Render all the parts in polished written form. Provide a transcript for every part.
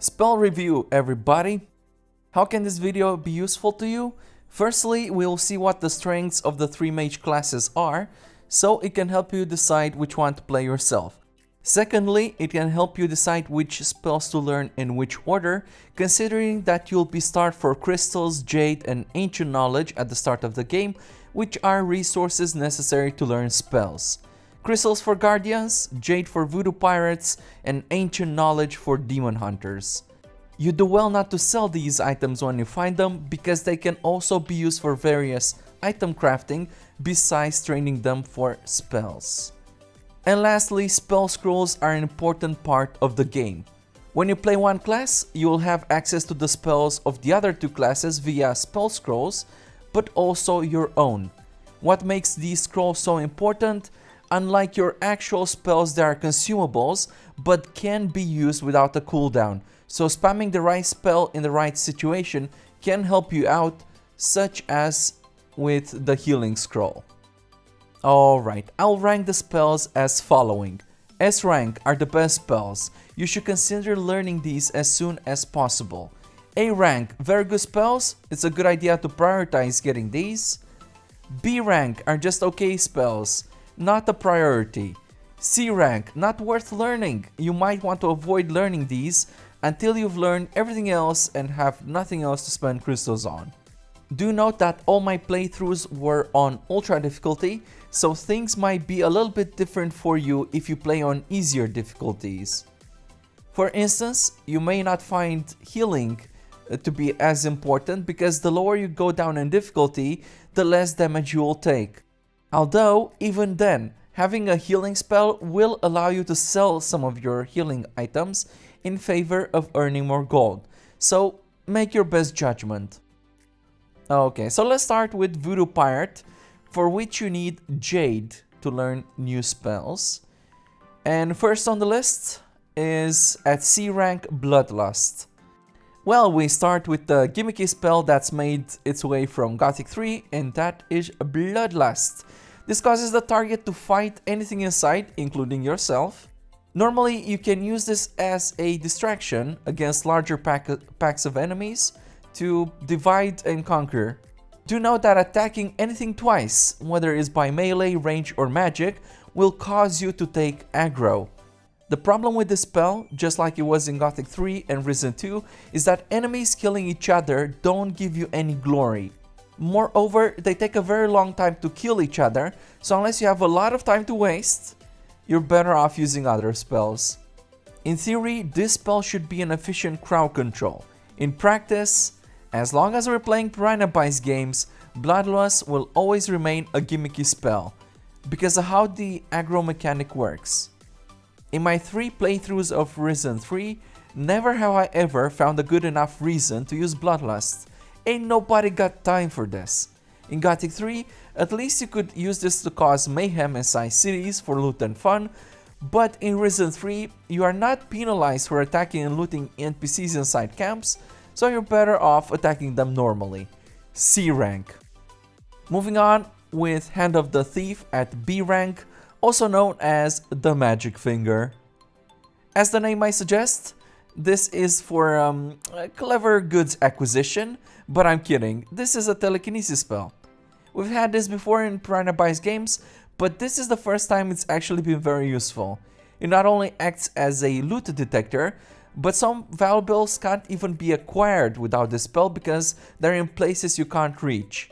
Spell review, everybody. How can this video be useful to you? Firstly, we'll see what the strengths of the three mage classes are, so it can help you decide which one to play yourself. Secondly, it can help you decide which spells to learn in which order, considering that you'll be start for crystals, jade, and ancient knowledge at the start of the game, which are resources necessary to learn spells. Crystals for guardians, jade for voodoo pirates, and ancient knowledge for demon hunters. You do well not to sell these items when you find them, because they can also be used for various item crafting besides training them for spells. And lastly, spell scrolls are an important part of the game. When you play one class, you will have access to the spells of the other two classes via spell scrolls, but also your own. What makes these scrolls so important? Unlike your actual spells, they are consumables, but can be used without a cooldown. So spamming the right spell in the right situation can help you out, such as with the healing scroll. Alright, I'll rank the spells as following. S rank are the best spells. You should consider learning these as soon as possible. A rank, very good spells. It's a good idea to prioritize getting these. B rank are just okay spells, not a priority. C rank, not worth learning. You might want to avoid learning these until you've learned everything else and have nothing else to spend crystals on. Do note that all my playthroughs were on ultra difficulty, so things might be a little bit different for you if you play on easier difficulties. For instance, you may not find healing to be as important because the lower you go down in difficulty, the less damage you will take. Although, even then, having a healing spell will allow you to sell some of your healing items in favor of earning more gold. So, make your best judgment. Okay, so let's start with Voodoo Pirate, for which you need Jade to learn new spells. And first on the list is at C rank Bloodlust. Well, we start with the gimmicky spell that's made its way from Gothic 3, and that is Bloodlust. This causes the target to fight anything in sight, including yourself. Normally, you can use this as a distraction against larger packs of enemies to divide and conquer. Do note that attacking anything twice, whether it's by melee, range, or magic, will cause you to take aggro. The problem with this spell, just like it was in Gothic 3 and Risen 2, is that enemies killing each other don't give you any glory. Moreover, they take a very long time to kill each other, so unless you have a lot of time to waste, you're better off using other spells. In theory, this spell should be an efficient crowd control. In practice, as long as we're playing Piranha Bytes games, Bloodlust will always remain a gimmicky spell, because of how the aggro mechanic works. In my 3 playthroughs of Risen 3, never have I ever found a good enough reason to use Bloodlust. Ain't nobody got time for this. In Gothic 3, at least you could use this to cause mayhem inside cities for loot and fun, but in Risen 3, you are not penalized for attacking and looting NPCs inside camps, so you're better off attacking them normally. C rank. Moving on with Hand of the Thief at B rank, also known as the Magic Finger. As the name might suggest, this is for clever goods acquisition, but I'm kidding, this is a telekinesis spell. We've had this before in Piranha Bytes games, but this is the first time it's actually been very useful. It not only acts as a loot detector, but some valuables can't even be acquired without this spell because they're in places you can't reach.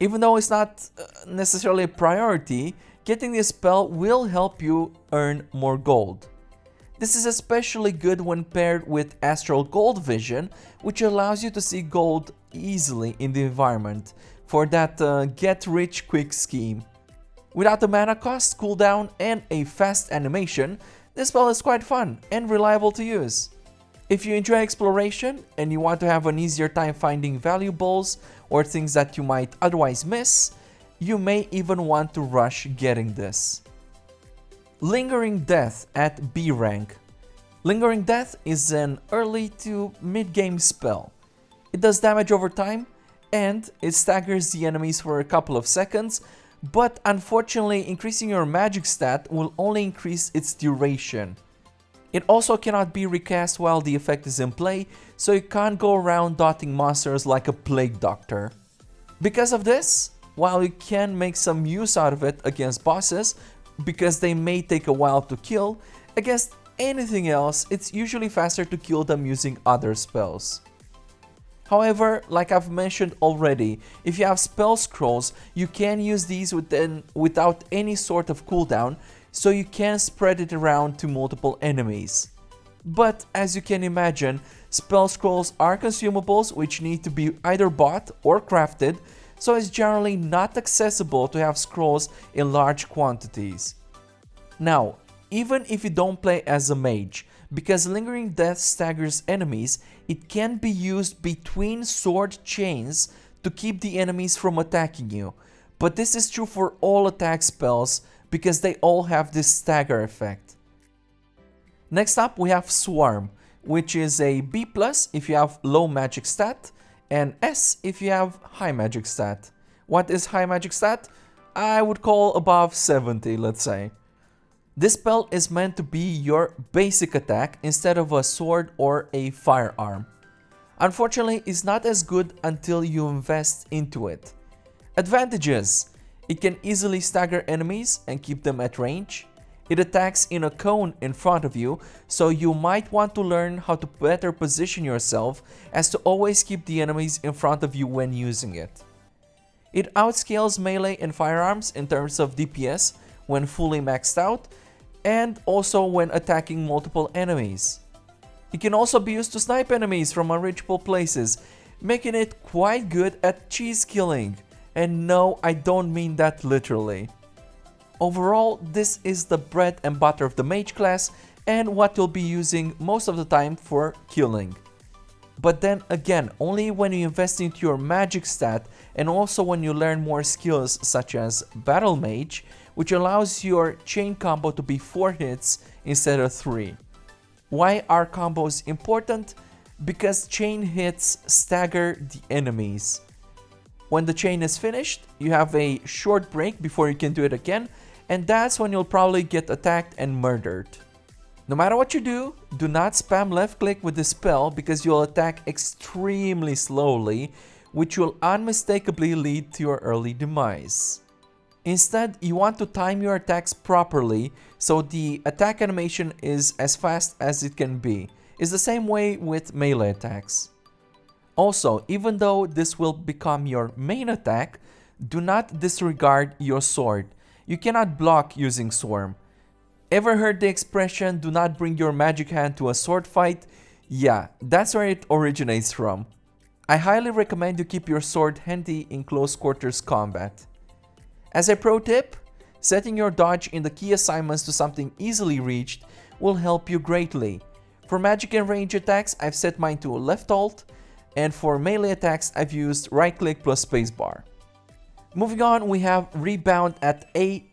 Even though it's not necessarily a priority, getting this spell will help you earn more gold. This is especially good when paired with Astral Gold Vision, which allows you to see gold easily in the environment for that get rich quick scheme. Without the mana cost, cooldown, and a fast animation, this spell is quite fun and reliable to use. If you enjoy exploration and you want to have an easier time finding valuables or things that you might otherwise miss, you may even want to rush getting this. Lingering Death at B rank. Lingering Death is an early to mid-game spell. It does damage over time and it staggers the enemies for a couple of seconds, but unfortunately increasing your magic stat will only increase its duration. It also cannot be recast while the effect is in play, so you can't go around dotting monsters like a plague doctor. Because of this, while you can make some use out of it against bosses, because they may take a while to kill, against anything else, it's usually faster to kill them using other spells. However, like I've mentioned already, if you have spell scrolls, you can use these without any sort of cooldown, so you can spread it around to multiple enemies. But as you can imagine, spell scrolls are consumables which need to be either bought or crafted, so it's generally not accessible to have scrolls in large quantities. Now, even if you don't play as a mage, because Lingering Death staggers enemies, it can be used between sword chains to keep the enemies from attacking you. But this is true for all attack spells, because they all have this stagger effect. Next up we have Swarm, which is a B+ if you have low magic stat, and S if you have high magic stat. What is high magic stat? I would call above 70, let's say. This spell is meant to be your basic attack instead of a sword or a firearm. Unfortunately, it's not as good until you invest into it. Advantages: it can easily stagger enemies and keep them at range. It attacks in a cone in front of you, so you might want to learn how to better position yourself as to always keep the enemies in front of you when using it. It outscales melee and firearms in terms of DPS when fully maxed out, and also when attacking multiple enemies. It can also be used to snipe enemies from unreachable places, making it quite good at cheese killing. And no, I don't mean that literally. Overall, this is the bread and butter of the mage class and what you'll be using most of the time for killing. But then again, only when you invest into your magic stat and also when you learn more skills such as Battle Mage, which allows your chain combo to be 4 hits instead of 3. Why are combos important? Because chain hits stagger the enemies. When the chain is finished, you have a short break before you can do it again, and that's when you'll probably get attacked and murdered. No matter what you do, do not spam left click with this spell because you'll attack extremely slowly, which will unmistakably lead to your early demise. Instead, you want to time your attacks properly so the attack animation is as fast as it can be. It's the same way with melee attacks. Also, even though this will become your main attack, do not disregard your sword. You cannot block using Swarm. Ever heard the expression, do not bring your magic hand to a sword fight? Yeah, that's where it originates from. I highly recommend you keep your sword handy in close quarters combat. As a pro tip, setting your dodge in the key assignments to something easily reached will help you greatly. For magic and range attacks, I've set mine to left alt, and for melee attacks, I've used right click plus spacebar. Moving on, we have Rebound at A-.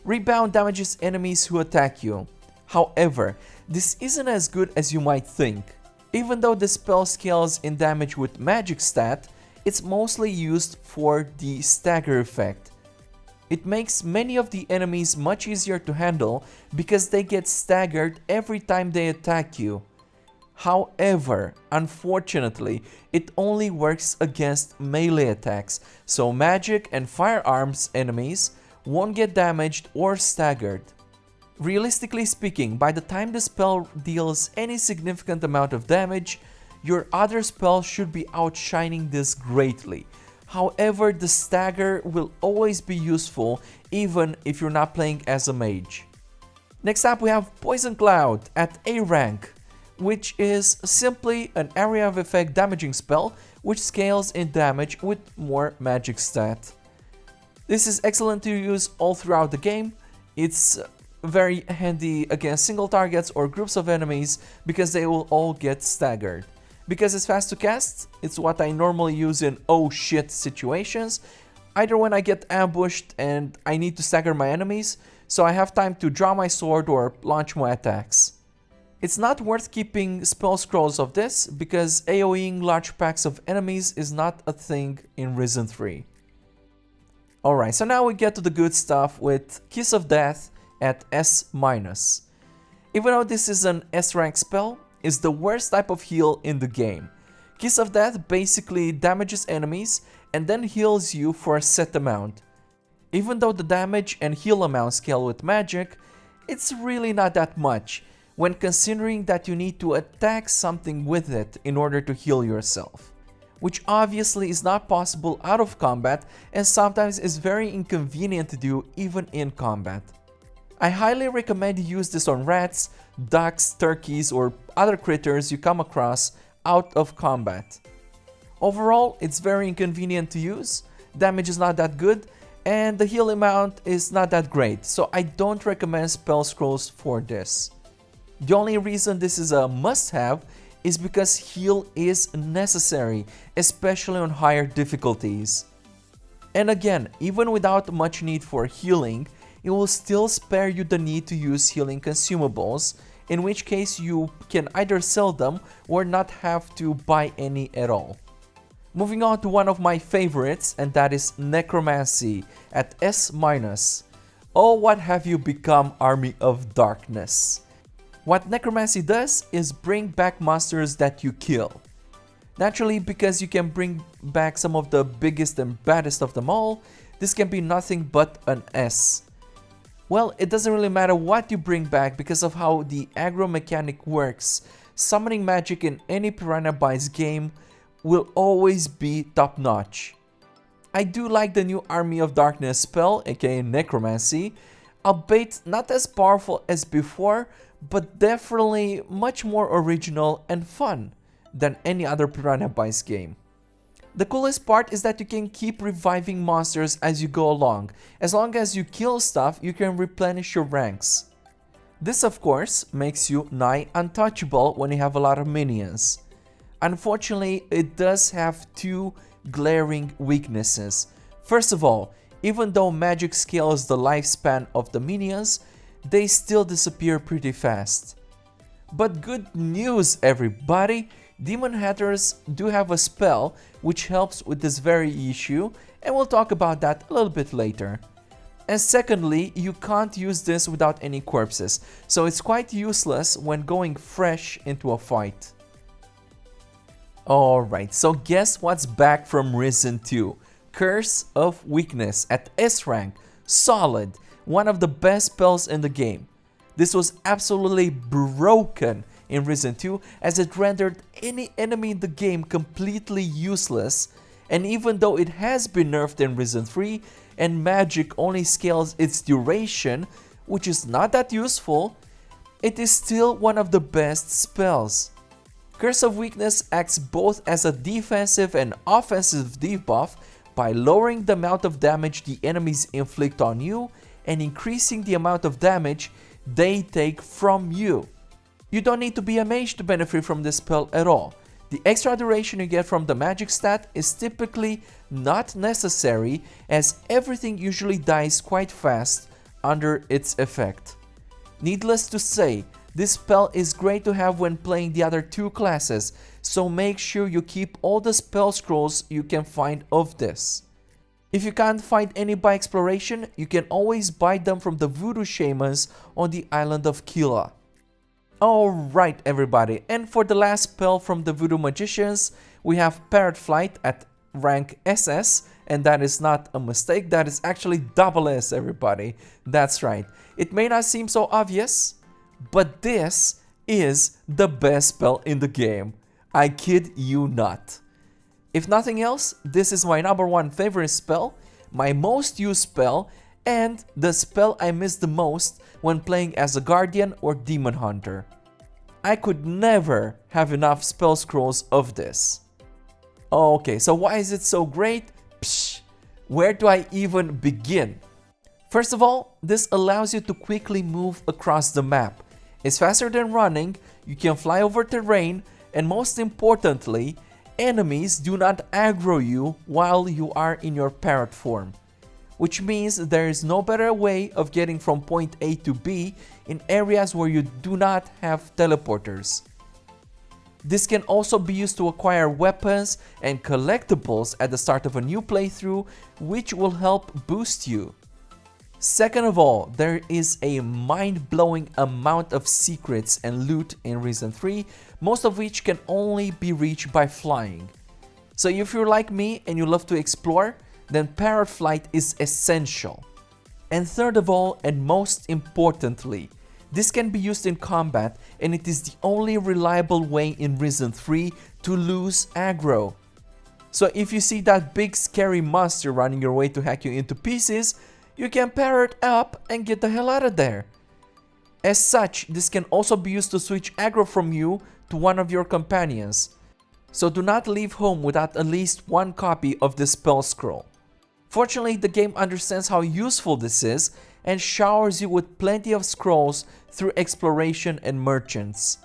Rebound damages enemies who attack you. However, this isn't as good as you might think. Even though the spell scales in damage with magic stat, it's mostly used for the stagger effect. It makes many of the enemies much easier to handle because they get staggered every time they attack you. However, unfortunately, it only works against melee attacks, so magic and firearms enemies won't get damaged or staggered. Realistically speaking, by the time the spell deals any significant amount of damage, your other spells should be outshining this greatly. However, the stagger will always be useful even if you're not playing as a mage. Next up we have Poison Cloud at A rank, which is simply an area of effect damaging spell which scales in damage with more magic stat. This is excellent to use all throughout the game. It's very handy against single targets or groups of enemies because they will all get staggered. Because it's fast to cast, it's what I normally use in oh shit situations, either when I get ambushed and I need to stagger my enemies, so I have time to draw my sword or launch my attacks. It's not worth keeping spell scrolls of this because AoEing large packs of enemies is not a thing in Risen 3. Alright, so now we get to the good stuff with Kiss of Death at S-. Even though this is an S rank spell, it's the worst type of heal in the game. Kiss of Death basically damages enemies and then heals you for a set amount. Even though the damage and heal amount scale with magic, it's really not that much when considering that you need to attack something with it in order to heal yourself, which obviously is not possible out of combat and sometimes is very inconvenient to do even in combat. I highly recommend you use this on rats, ducks, turkeys, or other critters you come across out of combat. Overall, it's very inconvenient to use, damage is not that good, and the heal amount is not that great, so I don't recommend spell scrolls for this. The only reason this is a must-have is because heal is necessary, especially on higher difficulties. And again, even without much need for healing, it will still spare you the need to use healing consumables, in which case you can either sell them or not have to buy any at all. Moving on to one of my favorites, and that is Necromancy at S-. Oh, what have you become, Army of Darkness? What Necromancy does is bring back monsters that you kill. Naturally, because you can bring back some of the biggest and baddest of them all, this can be nothing but an S. Well, it doesn't really matter what you bring back because of how the aggro mechanic works. Summoning magic in any Piranha Bytes game will always be top notch. I do like the new Army of Darkness spell, aka Necromancy, albeit not as powerful as before, but definitely much more original and fun than any other Piranha Bytes game. The coolest part is that you can keep reviving monsters as you go along. As long as you kill stuff, you can replenish your ranks. This of course makes you nigh untouchable when you have a lot of minions. Unfortunately, it does have two glaring weaknesses. First of all, even though magic scales the lifespan of the minions, they still disappear pretty fast. But good news, everybody! Demon Hatters do have a spell which helps with this very issue, and we'll talk about that a little bit later. And secondly, you can't use this without any corpses, so it's quite useless when going fresh into a fight. Alright, so guess what's back from Risen 2? Curse of Weakness at S rank, solid, one of the best spells in the game. This was absolutely broken in Risen 2 as it rendered any enemy in the game completely useless, and even though it has been nerfed in Risen 3 and magic only scales its duration, which is not that useful, it is still one of the best spells. Curse of Weakness acts both as a defensive and offensive debuff by lowering the amount of damage the enemies inflict on you and increasing the amount of damage they take from you. You don't need to be a mage to benefit from this spell at all. The extra duration you get from the magic stat is typically not necessary, as everything usually dies quite fast under its effect. Needless to say, this spell is great to have when playing the other two classes, so make sure you keep all the spell scrolls you can find of this. If you can't find any by exploration, you can always buy them from the Voodoo shamans on the island of Kila. Alright everybody, and for the last spell from the Voodoo magicians, we have Parrot Flight at rank SS, and that is not a mistake, that is actually double S everybody. That's right. It may not seem so obvious, but this is the best spell in the game. I kid you not. If nothing else, this is my #1 favorite spell, my most used spell, and the spell I miss the most when playing as a Guardian or Demon Hunter. I could never have enough spell scrolls of this. Okay, so why is it so great? Psh, where do I even begin? First of all, this allows you to quickly move across the map. It's faster than running, you can fly over terrain, and most importantly, enemies do not aggro you while you are in your parrot form. Which means there is no better way of getting from point A to B in areas where you do not have teleporters. This can also be used to acquire weapons and collectibles at the start of a new playthrough, which will help boost you. Second of all, there is a mind-blowing amount of secrets and loot in Risen 3, most of which can only be reached by flying. So if you're like me and you love to explore, then parrot flight is essential. And third of all, and most importantly, this can be used in combat, and it is the only reliable way in Risen 3 to lose aggro. So if you see that big scary monster running your way to hack you into pieces, you can parrot up and get the hell out of there. As such, this can also be used to switch aggro from you to one of your companions. So do not leave home without at least one copy of this spell scroll. Fortunately, the game understands how useful this is and showers you with plenty of scrolls through exploration and merchants.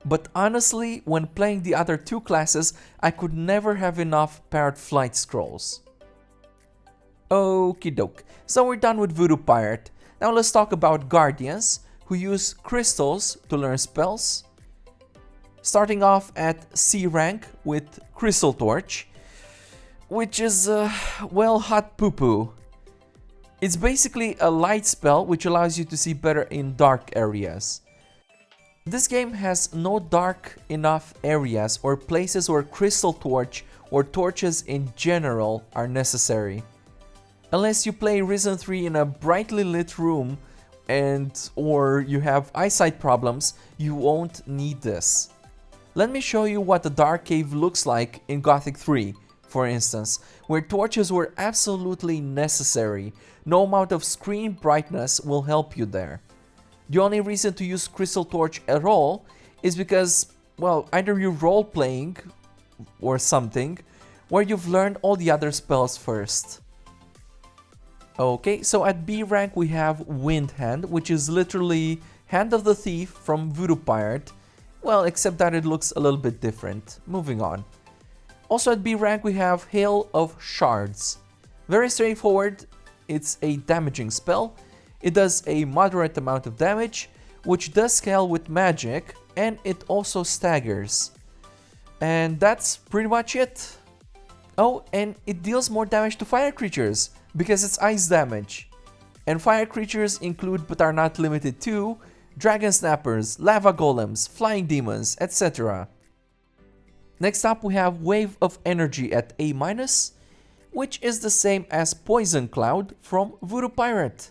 But honestly, when playing the other two classes, I could never have enough parrot flight scrolls. Okie doke, so we're done with Voodoo Pirate. Now let's talk about Guardians, who use crystals to learn spells. Starting off at C rank with Crystal Torch, which is, well, hot poo-poo. It's basically a light spell which allows you to see better in dark areas. This game has no dark enough areas or places where Crystal Torch or torches in general are necessary. Unless you play Risen 3 in a brightly lit room or you have eyesight problems, you won't need this. Let me show you what the Dark Cave looks like in Gothic 3, for instance, where torches were absolutely necessary. No amount of screen brightness will help you there. The only reason to use Crystal Torch at all is because, well, either you're role-playing or something, where you've learned all the other spells first. Okay, so at B rank we have Wind Hand, which is literally Hand of the Thief from Voodoo Pirate. Well, except that it looks a little bit different. Moving on. Also at B rank we have Hail of Shards. Very straightforward, it's a damaging spell. It does a moderate amount of damage, which does scale with magic, and it also staggers. And that's pretty much it. Oh, and it deals more damage to fire creatures, because it's ice damage. And fire creatures include but are not limited to dragon snappers, lava golems, flying demons, etc. Next up we have Wave of Energy at A-, which is the same as Poison Cloud from Voodoo Pirate.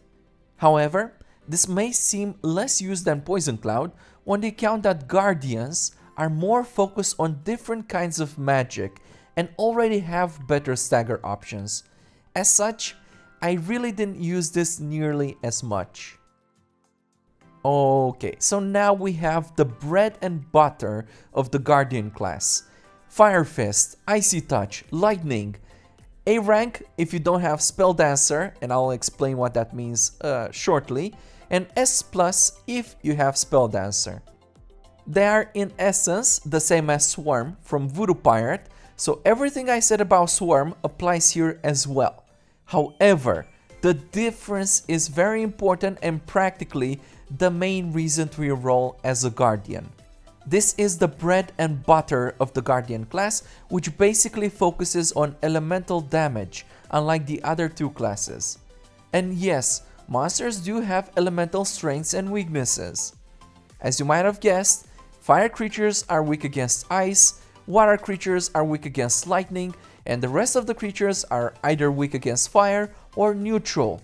However, this may seem less used than Poison Cloud on the account that Guardians are more focused on different kinds of magic and already have better stagger options. As such, I really didn't use this nearly as much. Okay, so now we have the bread and butter of the Guardian class. Fire Fist, Icy Touch, Lightning. A rank if you don't have Spell Dancer, and I'll explain what that means shortly, and S+ if you have Spell Dancer. They are in essence the same as Swarm from Voodoo Pirate, so everything I said about Swarm applies here as well. However, the difference is very important and practically the main reason to reroll as a Guardian. This is the bread and butter of the Guardian class, which basically focuses on elemental damage, unlike the other two classes. And yes, monsters do have elemental strengths and weaknesses. As you might have guessed, fire creatures are weak against ice, water creatures are weak against lightning, and the rest of the creatures are either weak against fire or neutral.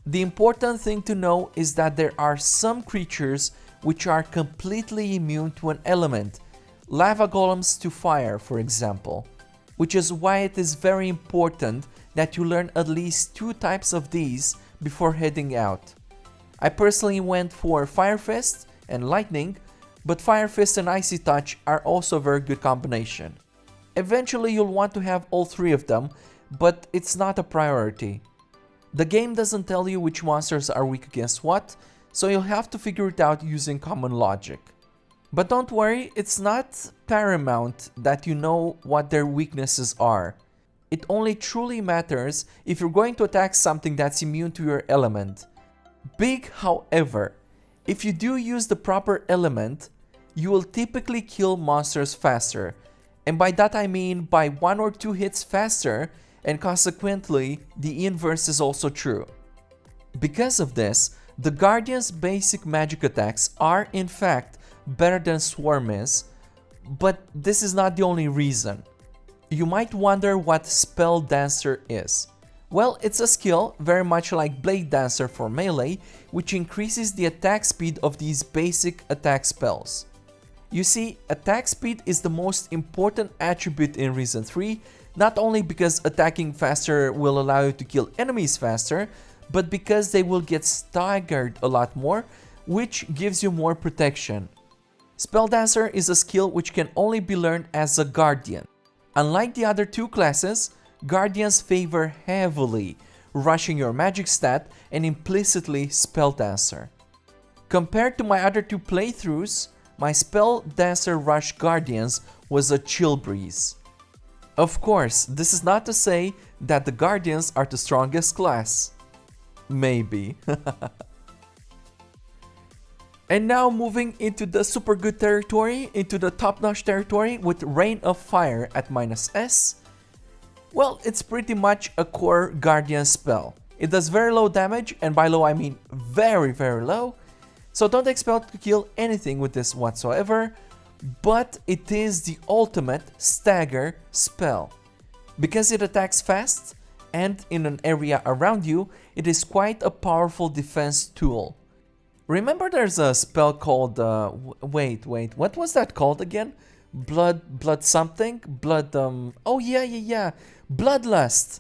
The important thing to know is that there are some creatures which are completely immune to an element, lava golems to fire for example, which is why it is very important that you learn at least 2 types of these before heading out. I personally went for Fire Fist and Lightning, but Fire Fist and Icy Touch are also a very good combination. Eventually you'll want to have all 3 of them, but it's not a priority. The game doesn't tell you which monsters are weak against what, so you'll have to figure it out using common logic. But don't worry, it's not paramount that you know what their weaknesses are. It only truly matters if you're going to attack something that's immune to your element. Big, however, if you do use the proper element, you will typically kill monsters faster. And by that I mean by 1 or 2 hits faster, and consequently, the inverse is also true. Because of this, the Guardian's basic magic attacks are in fact better than Swarm is, but this is not the only reason. You might wonder what Spell Dancer is. Well, it's a skill very much like Blade Dancer for melee, which increases the attack speed of these basic attack spells. You see, attack speed is the most important attribute in Reason 3, not only because attacking faster will allow you to kill enemies faster, but because they will get staggered a lot more, which gives you more protection. Spell Dancer is a skill which can only be learned as a Guardian. Unlike the other two classes, Guardians favor heavily rushing your magic stat and implicitly Spell Dancer. Compared to my other two playthroughs, my Spell Dancer Rush Guardians was a chill breeze. Of course, this is not to say that the Guardians are the strongest class. Maybe. And now moving into the super good territory, into the top-notch territory with Rain of Fire at -S. Well, it's pretty much a core Guardian spell. It does very low damage, and by low I mean very low, so don't expect to kill anything with this whatsoever, but it is the ultimate stagger spell. Because it attacks fast, and in an area around you, it is quite a powerful defense tool. Remember there's a spell called, wait, what was that called again? Blood something? Oh yeah, Bloodlust.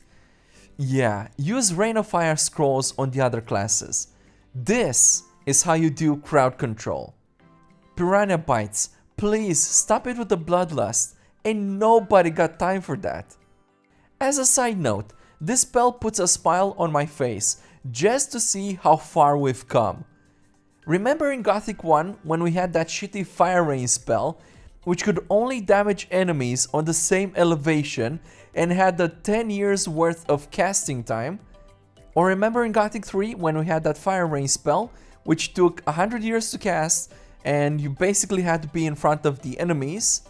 Yeah, use Rain of Fire scrolls on the other classes. This is how you do crowd control. Piranha Bytes, please stop it with the Bloodlust. Ain't nobody got time for that. As a side note, this spell puts a smile on my face just to see how far we've come. Remember in Gothic 1 when we had that shitty Fire Rain spell, which could only damage enemies on the same elevation and had the 10 years worth of casting time? Or remember in Gothic 3 when we had that Fire Rain spell, which took 100 years to cast and you basically had to be in front of the enemies?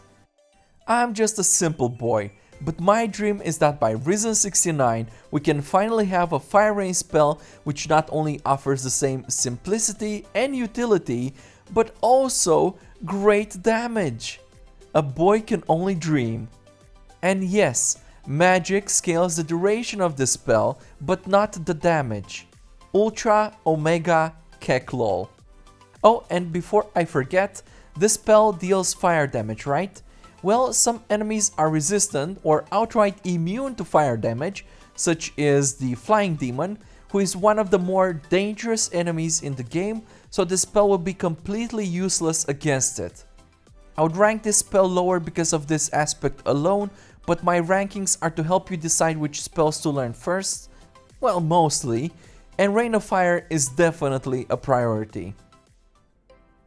I'm just a simple boy, but my dream is that by Risen 69 we can finally have a Fire Rain spell which not only offers the same simplicity and utility, but also great damage. A boy can only dream. And yes, magic scales the duration of the spell, but not the damage. Ultra Omega Keklol. Oh, and before I forget, this spell deals fire damage, right? Well, some enemies are resistant or outright immune to fire damage, such as the Flying Demon, who is one of the more dangerous enemies in the game, so this spell will be completely useless against it. I would rank this spell lower because of this aspect alone, but my rankings are to help you decide which spells to learn first, well, mostly, and Rain of Fire is definitely a priority.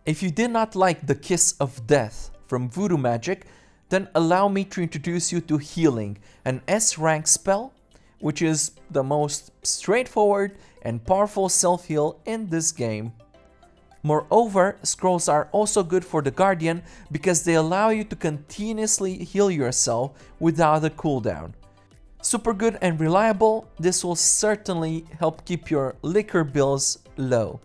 If you did not like the Kiss of Death from Voodoo Magic, then allow me to introduce you to Healing, an S-rank spell, which is the most straightforward and powerful self-heal in this game. Moreover, scrolls are also good for the Guardian because they allow you to continuously heal yourself without a cooldown. Super good and reliable, this will certainly help keep your liquor bills low.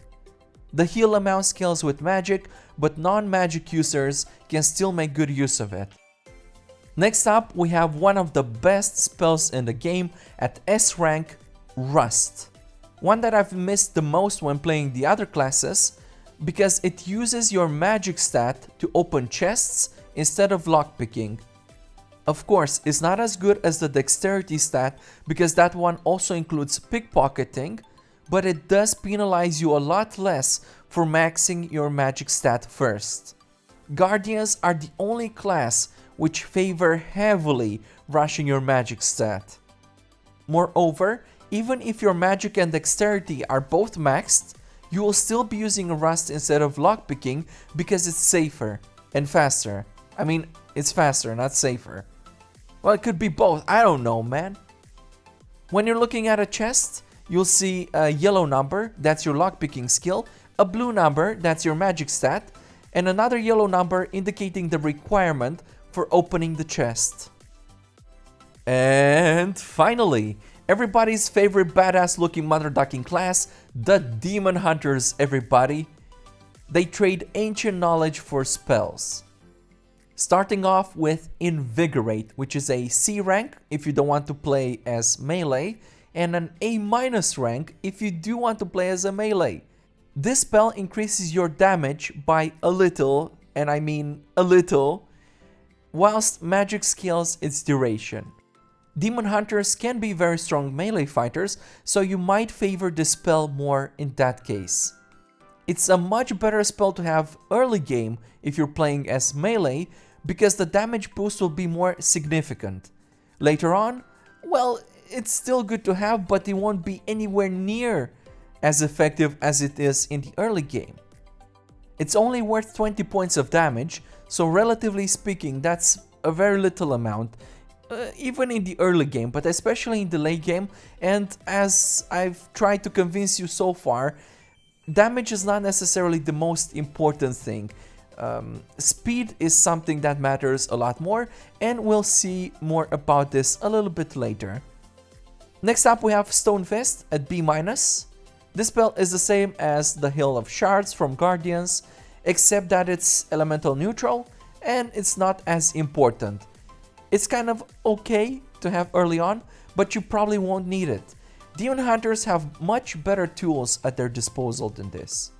The heal amount scales with magic, but non-magic users can still make good use of it. Next up, we have one of the best spells in the game at S rank, Rust. One that I've missed the most when playing the other classes, because it uses your magic stat to open chests instead of lockpicking. Of course, it's not as good as the dexterity stat because that one also includes pickpocketing, but it does penalize you a lot less for maxing your magic stat first. Guardians are the only class which favor heavily rushing your magic stat. Moreover, even if your magic and dexterity are both maxed, you will still be using Rust instead of lockpicking because it's safer and faster. I mean, it's faster, not safer. Well, it could be both, I don't know, man. When you're looking at a chest, you'll see a yellow number, that's your lockpicking skill, a blue number, that's your magic stat, and another yellow number indicating the requirement for opening the chest. And finally, Everybody's favorite badass looking mother ducking class, the Demon Hunters, everybody. They trade ancient knowledge for spells. Starting off with Invigorate, which is a C rank if you don't want to play as melee, and an A- rank if you do want to play as a melee. This spell increases your damage by a little, and I mean a little, whilst magic scales its duration. Demon Hunters can be very strong melee fighters, so you might favor this spell more in that case. It's a much better spell to have early game if you're playing as melee, because the damage boost will be more significant. Later on, well, it's still good to have, but it won't be anywhere near as effective as it is in the early game. It's only worth 20 points of damage, so relatively speaking, that's a very little amount, even in the early game, but especially in the late game. And as I've tried to convince you so far, damage is not necessarily the most important thing. Speed is something that matters a lot more, and we'll see more about this a little bit later. Next up we have Stone Fist at B-. This spell is the same as the Hill of Shards from Guardians, except that it's elemental neutral and it's not as important. It's kind of okay to have early on, but you probably won't need it. Demon Hunters have much better tools at their disposal than this.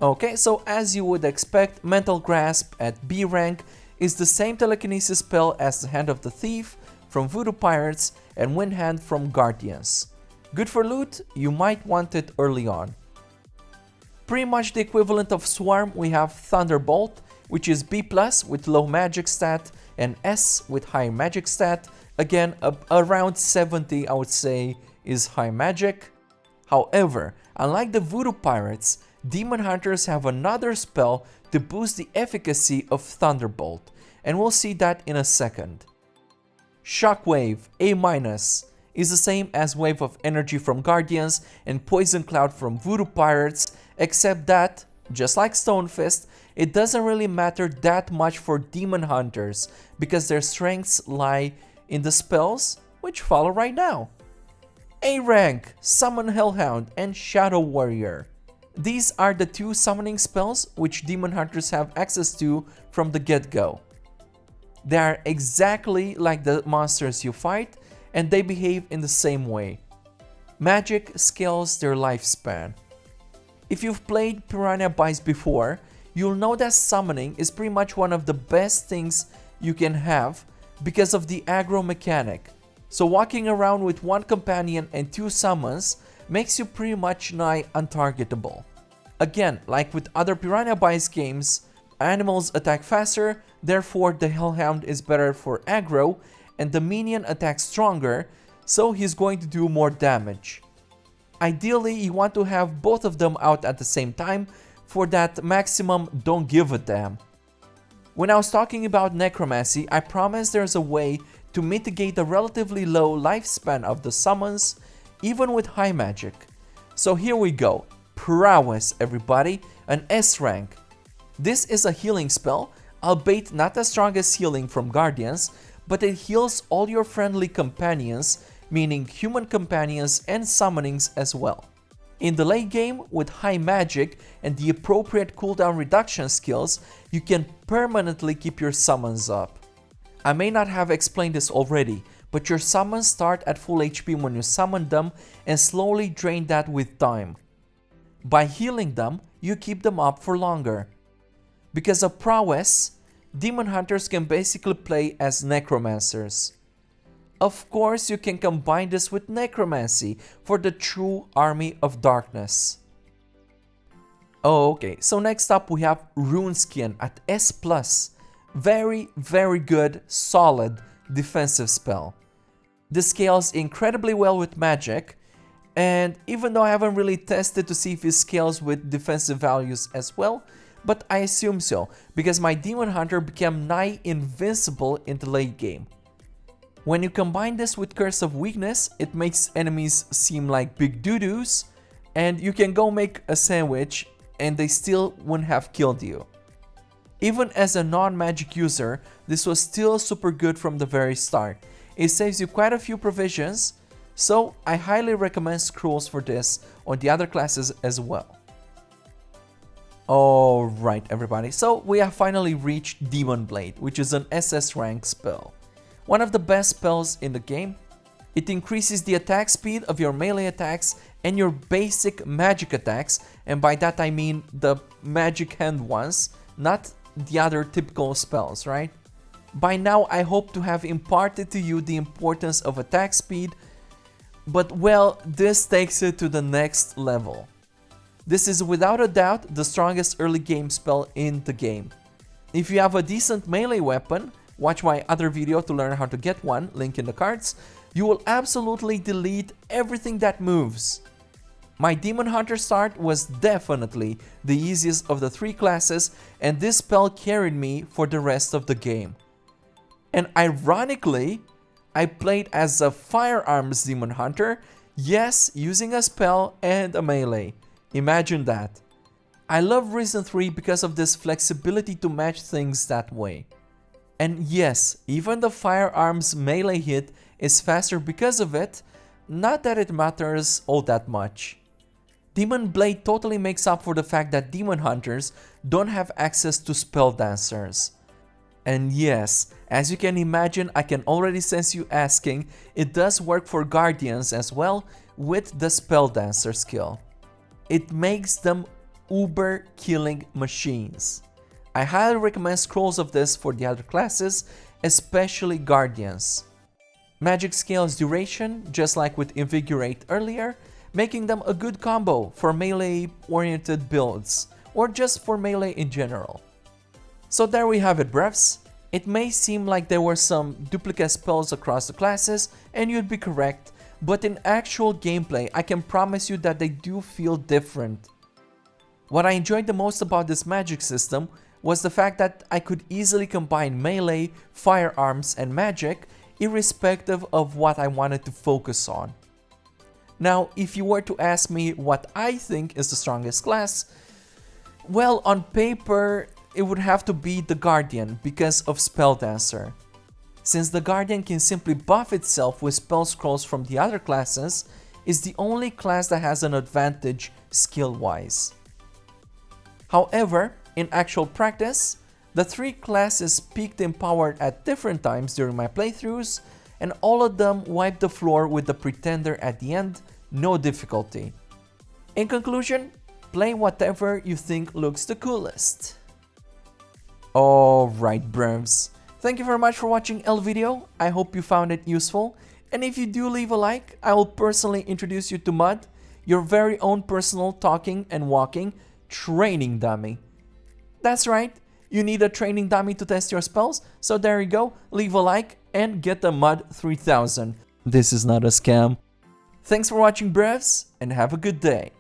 Okay, so as you would expect, Mental Grasp at B rank is the same telekinesis spell as the Hand of the Thief from Voodoo Pirates and Wind Hand from Guardians. Good for loot, you might want it early on. Pretty much the equivalent of Swarm, we have Thunderbolt, which is B+ with low magic stat and S with high magic stat. Again, around 70 I would say is high magic. However, unlike the Voodoo Pirates, Demon Hunters have another spell to boost the efficacy of Thunderbolt, and we'll see that in a second. Shockwave, A-, is the same as Wave of Energy from Guardians and Poison Cloud from Voodoo Pirates, except that, just like Stone Fist, it doesn't really matter that much for Demon Hunters, because their strengths lie in the spells, which follow right now. A rank, Summon Hellhound and Shadow Warrior. These are the two summoning spells which Demon Hunters have access to from the get-go. They are exactly like the monsters you fight, and they behave in the same way. Magic scales their lifespan. If you've played Piranha Bytes before, you'll know that summoning is pretty much one of the best things you can have because of the aggro mechanic. So walking around with one companion and two summons makes you pretty much nigh untargetable. Again, like with other Piranha Bytes games, animals attack faster, therefore the Hellhound is better for aggro, and the minion attacks stronger, so he's going to do more damage. Ideally, you want to have both of them out at the same time for that maximum don't give a damn. When I was talking about necromancy, I promised there's a way to mitigate the relatively low lifespan of the summons, even with high magic. So here we go. Prowess, everybody, an S rank. This is a healing spell, albeit not as strong as healing from Guardians, but it heals all your friendly companions, meaning human companions and summonings as well. In the late game, with high magic and the appropriate cooldown reduction skills, you can permanently keep your summons up. I may not have explained this already, but your summons start at full HP when you summon them and slowly drain that with time. By healing them, you keep them up for longer. Because of prowess, Demon Hunters can basically play as necromancers. Of course, you can combine this with necromancy for the true army of darkness. Oh, okay, so next up we have Runeskin at S+. Very good, solid defensive spell. This scales incredibly well with magic, and even though I haven't really tested to see if it scales with defensive values as well, but I assume so, because my Demon Hunter became nigh invincible in the late game. When you combine this with Curse of Weakness, it makes enemies seem like big doo-doos, and you can go make a sandwich and they still wouldn't have killed you. Even as a non-magic user, this was still super good from the very start. It saves you quite a few provisions, So I highly recommend scrolls for this on the other classes as well. Alright everybody, so we have finally reached Demon Blade, which is an SS rank spell. One of the best spells in the game. It increases the attack speed of your melee attacks and your basic magic attacks, and by that I mean the magic hand ones, not the other typical spells, right? By now I hope to have imparted to you the importance of attack speed, but well, this takes it to the next level. This is without a doubt the strongest early game spell in the game. If you have a decent melee weapon, watch my other video to learn how to get one, link in the cards, you will absolutely delete everything that moves. My Demon Hunter start was definitely the easiest of the 3 classes, and this spell carried me for the rest of the game. And ironically, I played as a firearms Demon Hunter, yes, using a spell and a melee. Imagine that. I love Risen 3 because of this flexibility to match things that way. And yes, even the firearms melee hit is faster because of it, not that it matters all that much. Demon Blade totally makes up for the fact that Demon Hunters don't have access to Spell Dancers. And yes, as you can imagine, I can already sense you asking, it does work for Guardians as well with the Spell Dancer skill. It makes them uber killing machines. I highly recommend scrolls of this for the other classes, especially Guardians. Magic scales duration, just like with Invigorate earlier, making them a good combo for melee-oriented builds, or just for melee in general. So there we have it, brevs. It may seem like there were some duplicate spells across the classes, and you'd be correct, but in actual gameplay, I can promise you that they do feel different. What I enjoyed the most about this magic system was the fact that I could easily combine melee, firearms, and magic, irrespective of what I wanted to focus on. Now, if you were to ask me what I think is the strongest class, well, on paper, it would have to be the Guardian because of Spell Dancer. Since the Guardian can simply buff itself with spell scrolls from the other classes, is the only class that has an advantage skill-wise. However, in actual practice, the 3 classes peaked in power at different times during my playthroughs, and all of them wiped the floor with the Pretender at the end, no difficulty. In conclusion, play whatever you think looks the coolest. Alright brevs, thank you very much for watching L video, I hope you found it useful, and if you do leave a like, I will personally introduce you to Mud, your very own personal talking and walking training dummy. That's right, you need a training dummy to test your spells, so there you go, leave a like and get the Mud 3000. This is not a scam. Thanks for watching brevs, and have a good day.